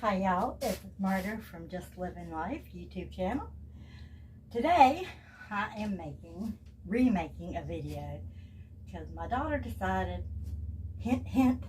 Hi y'all, it's Marta from Just Living Life YouTube channel. Today I am remaking a video because my daughter decided, hint hint,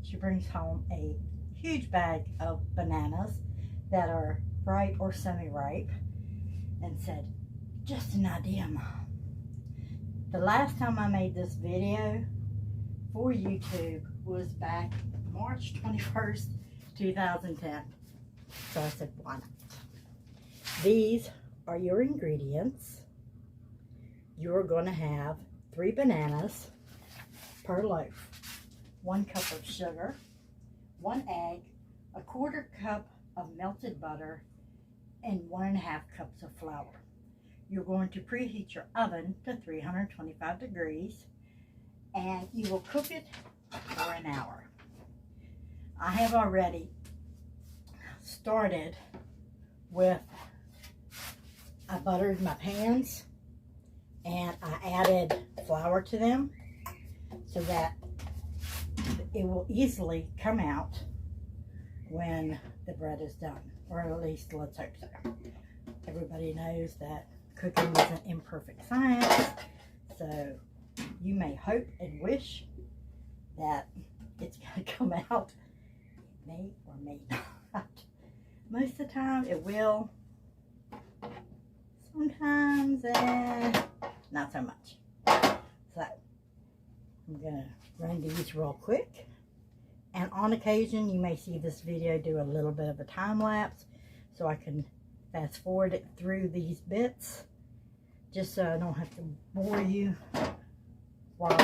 she brings home a huge bag of bananas that are ripe or semi-ripe and said, just an idea, Mom. The last time I made this video for YouTube was back March 21st, 2010. So I said, why not? These are your ingredients. You're going to have 3 bananas per loaf, 1 cup of sugar, 1 egg, 1/4 cup of melted butter, and 1.5 cups of flour. You're going to preheat your oven to 325 degrees and you will cook it for an hour. I have already started with, I buttered my pans and I added flour to them so that it will easily come out when the bread is done, or at least let's hope so. Everybody knows that cooking is an imperfect science, so you may hope and wish that it's going to come out. It may or may not. Most of the time it will. Sometimes not so much. So I'm going to run these real quick. And on occasion you may see this video do a little bit of a time lapse so I can fast forward it through these bits just so I don't have to bore you while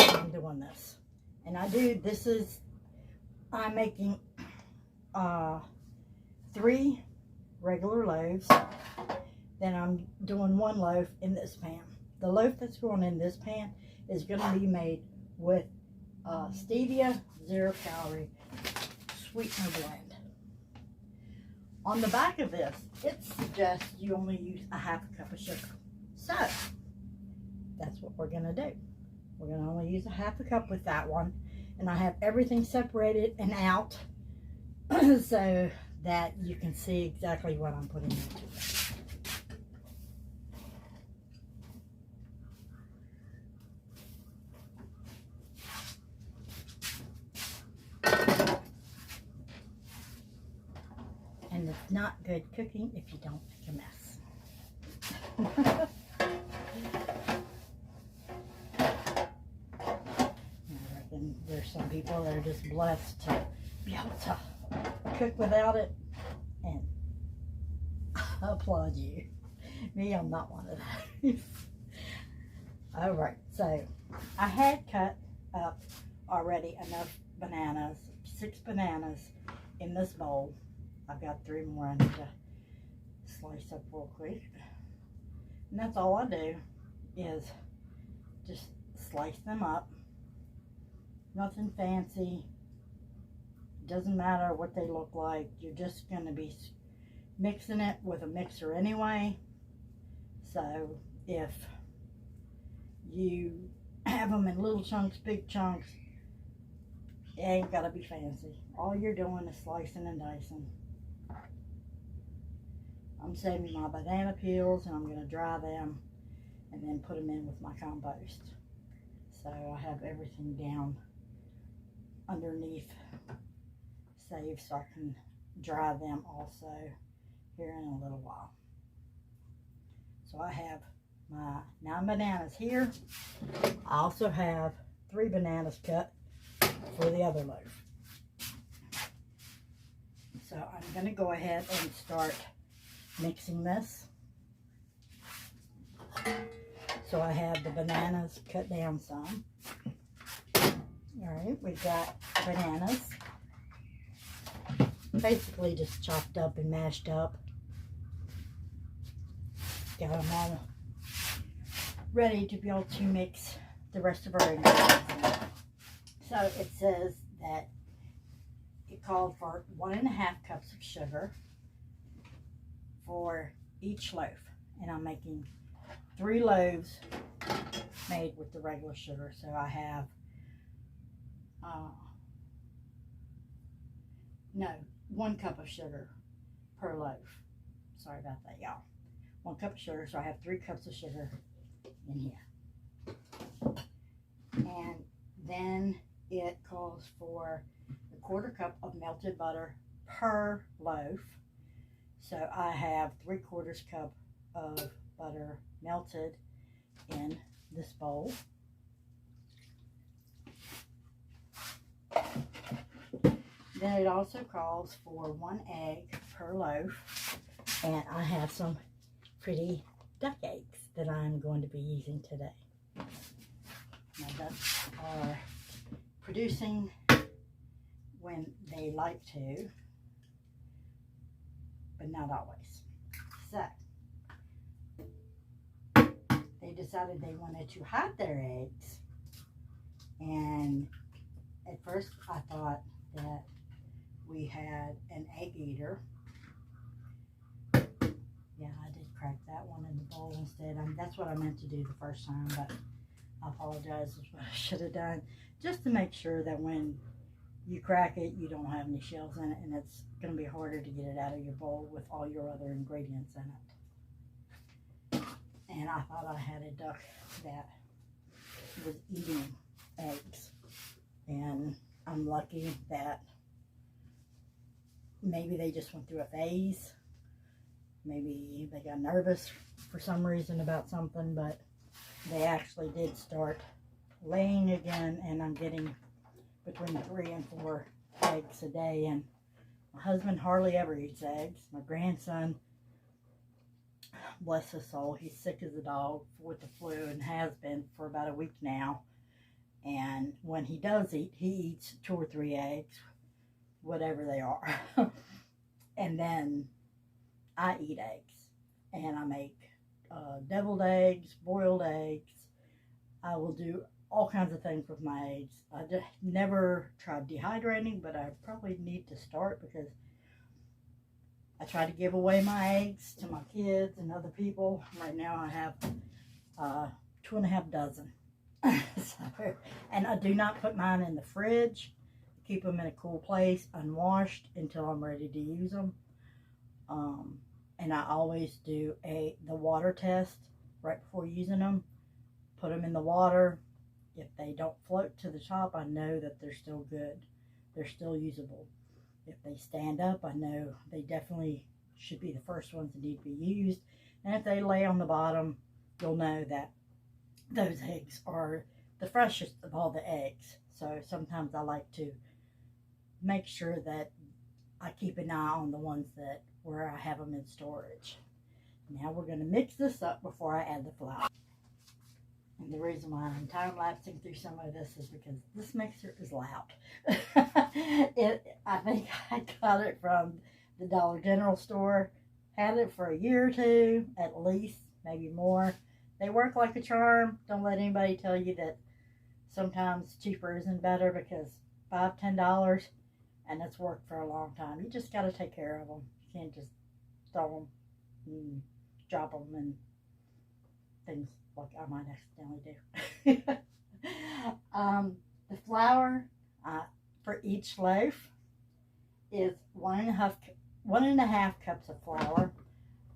I'm doing this. And I'm making 3 regular loaves. Then I'm doing 1 loaf in this pan. The loaf that's going in this pan is going to be made with stevia 0-calorie sweetener blend. On the back of this, it suggests you only use 1/2 cup of sugar. So that's what we're going to do. We're going to only use 1/2 cup with that one. And I have everything separated and out so that you can see exactly what I'm putting into it. And it's not good cooking if you don't make a mess. There's some people that are just blessed to be able to cook without it, and I applaud you. Me, I'm not one of those. Alright, so I had cut up already enough bananas, 6 bananas in this bowl. I've got 3 more I need to slice up real quick. And that's all I do is just slice them up. Nothing fancy. Doesn't matter what they look like. You're just going to be mixing it with a mixer anyway. So if you have them in little chunks, big chunks, it ain't got to be fancy. All you're doing is slicing and dicing. I'm saving my banana peels and I'm going to dry them and then put them in with my compost. So I have everything down underneath saved so I can dry them also here in a little while. So I have my 9 bananas here. I also have 3 bananas cut for the other loaf. So I'm going to go ahead and start mixing this. So I have the bananas cut down some. Alright, we've got bananas basically just chopped up and mashed up. Got them all ready to be able to mix the rest of our ingredients in. So it says that it called for 1.5 cups of sugar for each loaf, and I'm making 3 loaves made with the regular sugar. So I have no, 1 cup of sugar per loaf. Sorry about that, y'all. 1 cup of sugar, so I have 3 cups of sugar in here. And then it calls for a 1/4 cup of melted butter per loaf. So I have 3/4 cup of butter melted in this bowl. Then it also calls for 1 egg per loaf, and I have some pretty duck eggs that I'm going to be using today. My ducks are producing when they like to, but not always. So they decided they wanted to hide their eggs, and at first I thought that we had an egg eater. Yeah, I did crack that one in the bowl instead. That's what I meant to do the first time, but I apologize. That's what I should have done, just to make sure that when you crack it, you don't have any shells in it, and it's going to be harder to get it out of your bowl with all your other ingredients in it. And I thought I had a duck that was eating eggs, and I'm lucky that maybe they just went through a phase. Maybe they got nervous for some reason about something, but they actually did start laying again, and I'm getting between 3 and 4 eggs a day. And my husband hardly ever eats eggs. My grandson, bless his soul, he's sick as a dog with the flu and has been for about a week now. And when he does eat, he eats 2 or 3 eggs, whatever they are. And then I eat eggs, and I make deviled eggs, boiled eggs. I will do all kinds of things with my eggs. I just never tried dehydrating, but I probably need to start, because I try to give away my eggs to my kids and other people. Right now I have 2.5 dozen. So, and I do not put mine in the fridge. Keep them in a cool place, unwashed, until I'm ready to use them. And I always do the water test right before using them. Put them in the water. If they don't float to the top, I know that they're still good. They're still usable. If they stand up, I know they definitely should be the first ones that need to be used. And if they lay on the bottom, you'll know that those eggs are the freshest of all the eggs. So sometimes I like to make sure that I keep an eye on the ones that where I have them in storage. Now we're going to mix this up before I add the flour. And the reason why I'm time-lapsing through some of this is because this mixer is loud. I think I got it from the Dollar General store. Had it for a year or 2, at least, maybe more. They work like a charm. Don't let anybody tell you that sometimes cheaper isn't better, because $5, $10, and it's worked for a long time. You just got to take care of them. You can't just throw them and drop them and things like I might accidentally do. The flour for each loaf is 1.5 cups of flour.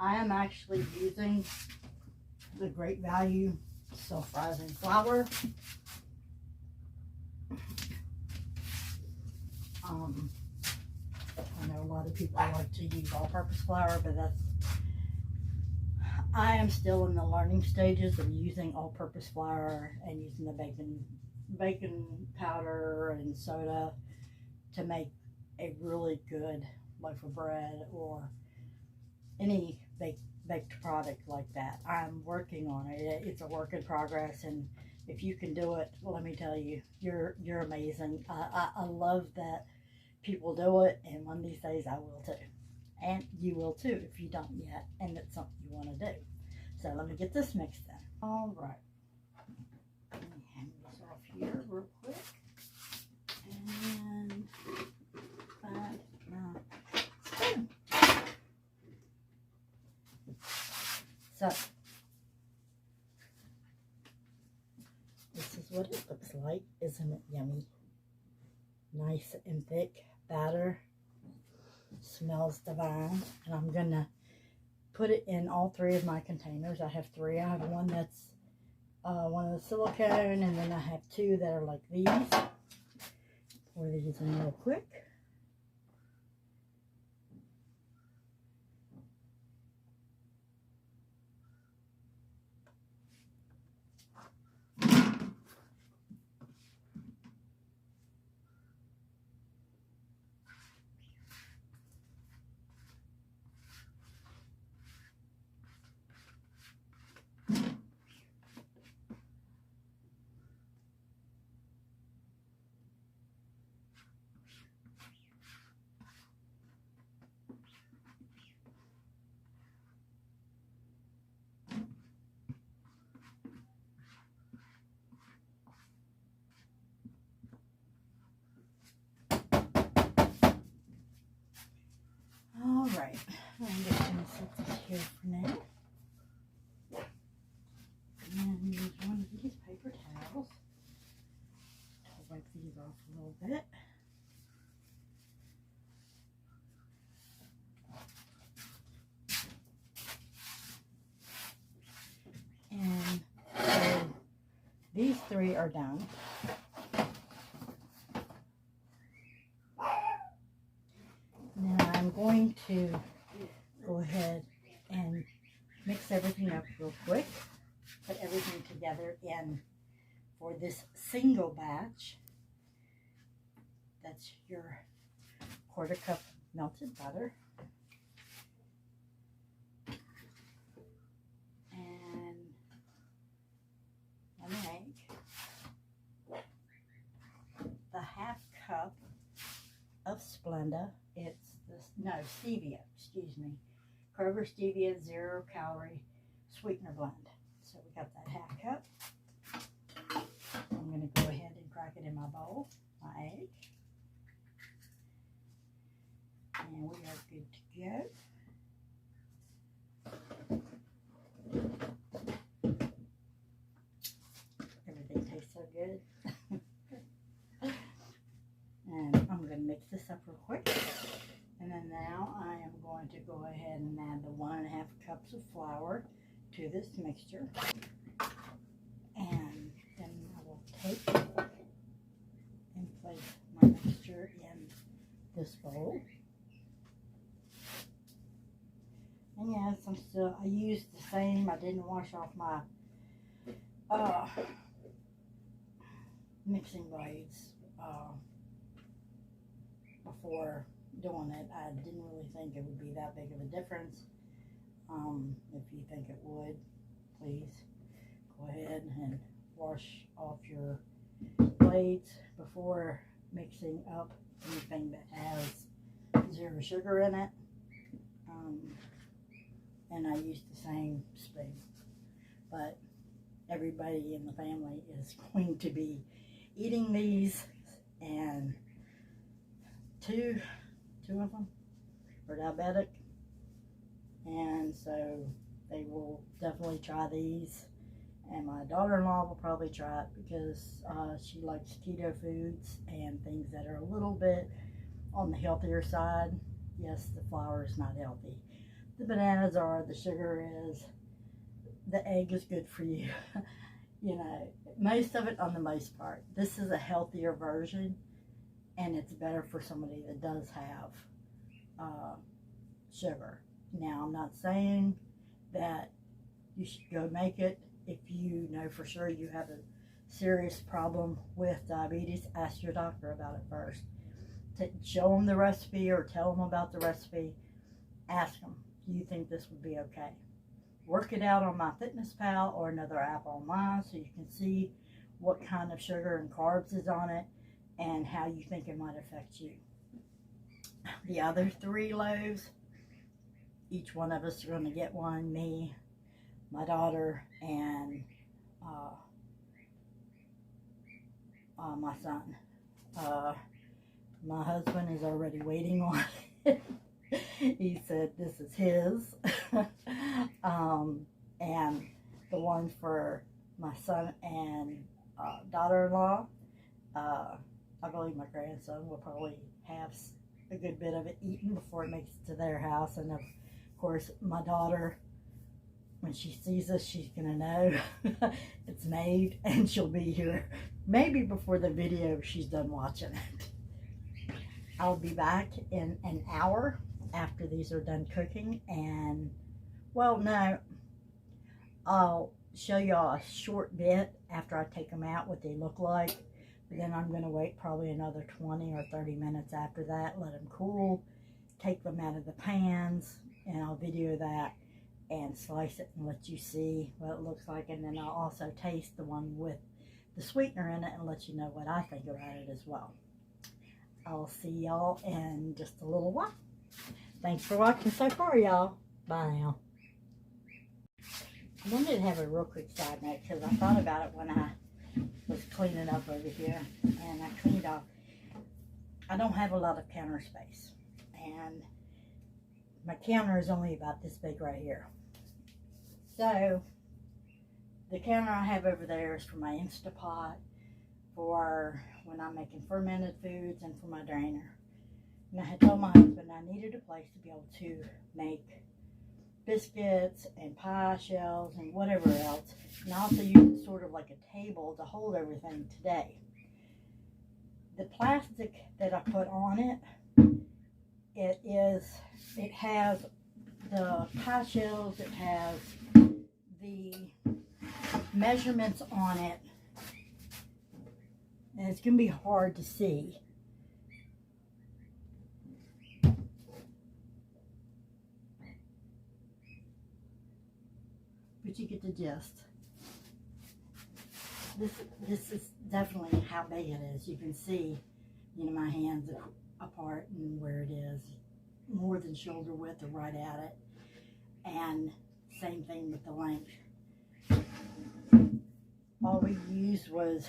I am actually using the Great Value self-rising flour. I know a lot of people like to use all-purpose flour, but I am still in the learning stages of using all-purpose flour and using the bacon powder and soda to make a really good loaf of bread or any baked product like that. I'm working on it. It's a work in progress, and if you can do it, let me tell you, you're amazing. I love that people do it, and one of these days I will too. And you will too if you don't yet, and it's something you want to do. So let me get this mixed in. All right. Let me hang this off here real quick. And find my spoon. So this is what it looks like. Isn't it yummy? Nice and thick batter. smells divine. And I'm going to put it in all 3 of my containers. I have 3. I have one that's one of the silicone, and then I have 2 that are like these. Pour these in real quick. Alright, I'm just going to set this here for now. And use one of these paper towels to wipe these off a little bit. And so these 3 are done. Now I'm going to go ahead and mix everything up real quick. Put everything together in for this single batch. That's your 1/4 cup melted butter. And 1 egg. The 1/2 cup of Splenda. It's this, no, stevia, excuse me. Kroger Stevia 0 calorie sweetener blend. So we got that 1/2 cup. I'm going to go ahead and crack it in my bowl, my egg. And we are good to go. Everything tastes so good. And I'm going to mix this up real quick. And then now I am going to go ahead and add the 1 1/2 cups of flour to this mixture. And then I will take and place my mixture in this bowl. And yes, I used the same. I didn't wash off my mixing blades before doing it. I didn't really think it would be that big of a difference. If you think it would, please go ahead and wash off your blades before mixing up anything that has 0 sugar in it. And I used the same spoon, but everybody in the family is going to be eating these, and two of them are diabetic, and so they will definitely try these. And my daughter-in-law will probably try it because she likes keto foods and things that are a little bit on the healthier side. Yes, the flour is not healthy. The bananas are, the sugar is, the egg is good for you. You know, most of it on the most part. This is a healthier version, and it's better for somebody that does have sugar. Now, I'm not saying that you should go make it if you know for sure you have a serious problem with diabetes. Ask your doctor about it first. Show them the recipe or tell them about the recipe. Ask them, do you think this would be okay? Work it out on MyFitnessPal or another app online so you can see what kind of sugar and carbs is on it and how you think it might affect you. The other 3 loaves, each one of us are going to get one, me, my daughter, and my son. My husband is already waiting on it. He said this is his. And the one for my son and daughter-in-law, I believe my grandson will probably have a good bit of it eaten before it makes it to their house. And of course, my daughter, when she sees us, she's gonna know it's made, and she'll be here maybe before the video she's done watching it. I'll be back in an hour after these are done cooking, and well, no, I'll show y'all a short bit after I take them out what they look like. But then I'm going to wait probably another 20 or 30 minutes after that, let them cool, take them out of the pans, and I'll video that and slice it and let you see what it looks like. And then I'll also taste the one with the sweetener in it and let you know what I think about it as well. I'll see y'all in just a little while. Thanks for watching so far, y'all. Bye now. I wanted to have a real quick side note because I thought about it when I was cleaning up over here, and I cleaned off. I don't have a lot of counter space, and my counter is only about this big right here. So the counter I have over there is for my Instapot, for when I'm making fermented foods, and for my drainer. And I had told my husband I needed a place to be able to make biscuits and pie shells and whatever else, and also use it sort of like a table to hold everything today. The plastic that I put on it, it has the pie shells, it has the measurements on it, and it's going to be hard to see. But you get the gist. This is definitely how big it is. You can see, you know, my hands apart and where it is. More than shoulder width or right at it. And same thing with the length. All we used was,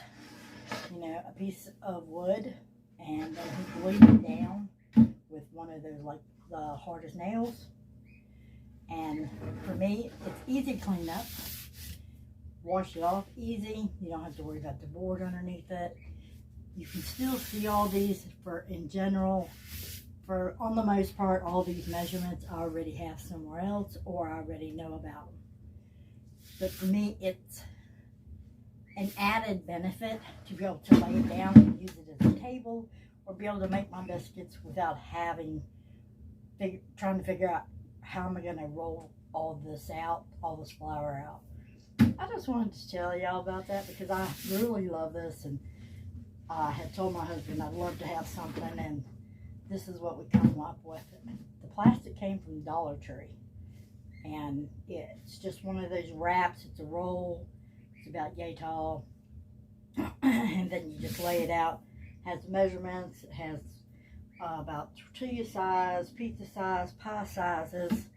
you know, a piece of wood, and then he glued it down with one of those, like the hardest nails. And for me, it's easy to clean up, wash it off easy. You don't have to worry about the board underneath it. You can still see all these in general. For on the most part, all these measurements I already have somewhere else, or I already know about them. But for me, it's an added benefit to be able to lay it down and use it as a table, or be able to make my biscuits without trying to figure out how am I going to roll all this out, all this flour out. I just wanted to tell y'all about that because I really love this, and I had told my husband I'd love to have something, and this is what we come up with. The plastic came from Dollar Tree, and it's just one of those wraps. It's a roll. It's about yay tall, and then you just lay it out. It has measurements. It has about tortilla size, pizza size, pie sizes,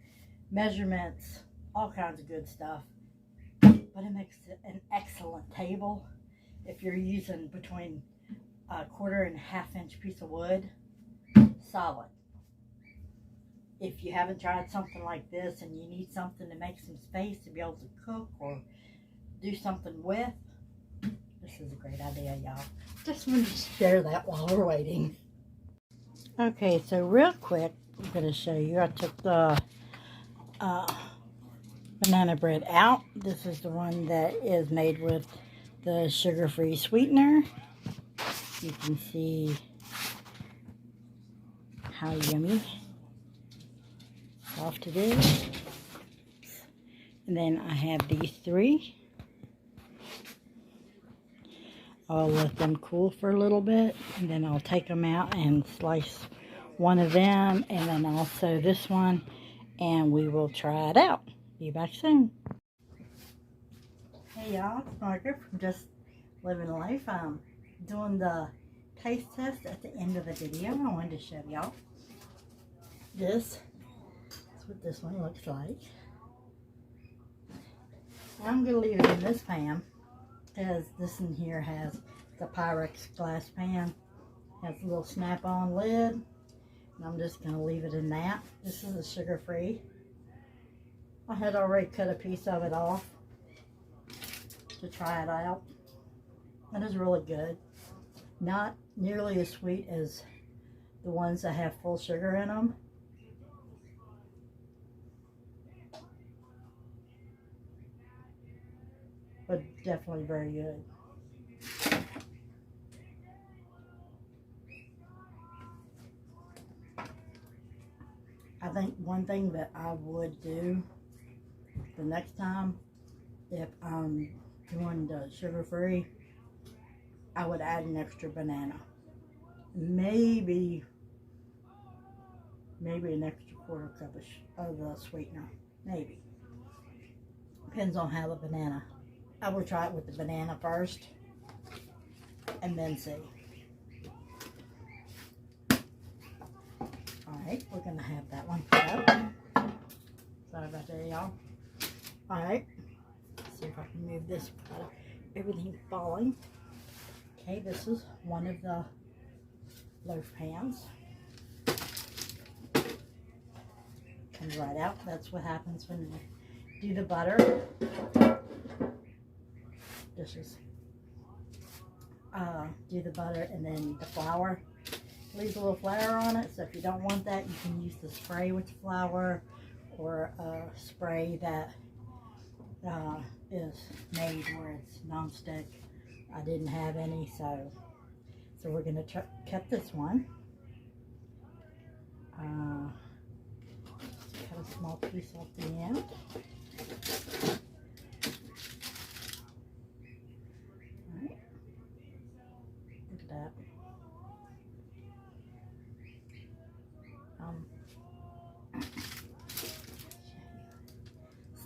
measurements, all kinds of good stuff. But it makes it an excellent table if you're using between a 1/4 and 1/2 inch piece of wood. Solid. If you haven't tried something like this and you need something to make some space to be able to cook or do something with, this is a great idea, y'all. Just wanted to share that while we're waiting. Okay, so real quick, I'm going to show you. I took the banana bread out. This is the one that is made with the sugar-free sweetener. You can see how yummy, soft it is. And then I have these 3. I'll let them cool for a little bit, and then I'll take them out and slice one of them, and then also this one, and we will try it out. Be back soon. Hey y'all, it's Margaret from Just Living Life. I'm doing the taste test at the end of the video. I wanted to show y'all. This is what this one looks like. I'm going to leave it in this pan, because this in here has the Pyrex glass pan. Has a little snap-on lid, and I'm just going to leave it in that. This is a sugar-free. I had already cut a piece of it off to try it out. It is really good. Not nearly as sweet as the ones that have full sugar in them. But definitely very good. I think one thing that I would do the next time, if I'm doing the sugar-free, I would add an extra banana. Maybe an extra quarter cup of the sweetener. Maybe. Depends on how the banana. I would try it with the banana first and then see. Alright, we're going to have that one put up. Sorry about that, y'all. Alright, see if I can move this without everything falling. Okay, this is one of the loaf pans. Comes right out. That's what happens when you do the butter. Dishes. Do the butter and then the flour. Leaves a little flour on it, so if you don't want that, you can use the spray with flour or a spray that is made where it's non-stick. I didn't have any, so we're going to cut this one. Cut a small piece off the end. Alright. Look at that.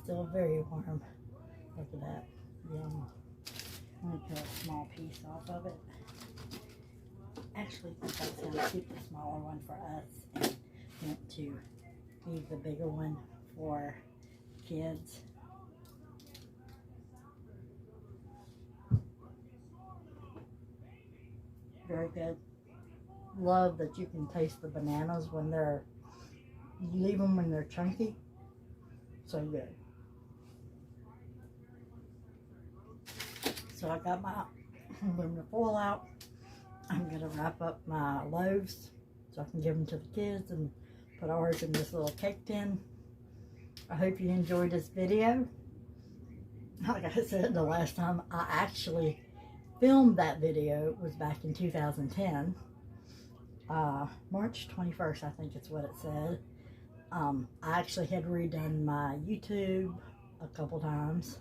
Still very warm. Look at that. Yum. I'm going to cut a small piece off of it. Actually, I think I was going to keep the smaller one for us and want to leave the bigger one for kids. Very good. Love that you can taste the bananas when you leave them when they're chunky. So good. So I got my aluminum foil out. I'm going to wrap up my loaves so I can give them to the kids and put ours in this little cake tin. I hope you enjoyed this video. Like I said, the last time I actually filmed that video was back in 2010. March 21st, I think it's what it said. I actually had redone my YouTube a couple times.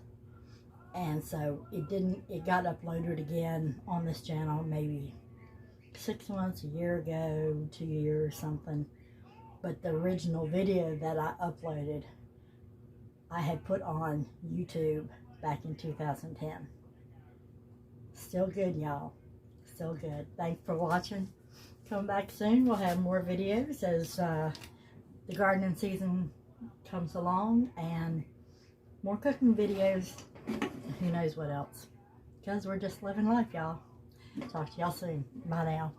And so it got uploaded again on this channel maybe 6 months, a year ago, 2 years, something. But the original video that I uploaded, I had put on YouTube back in 2010. Still good, y'all. Still good. Thanks for watching. Come back soon. We'll have more videos as the gardening season comes along, and more cooking videos. Who knows what else? Because we're just living life, y'all. Talk to y'all soon. Bye now.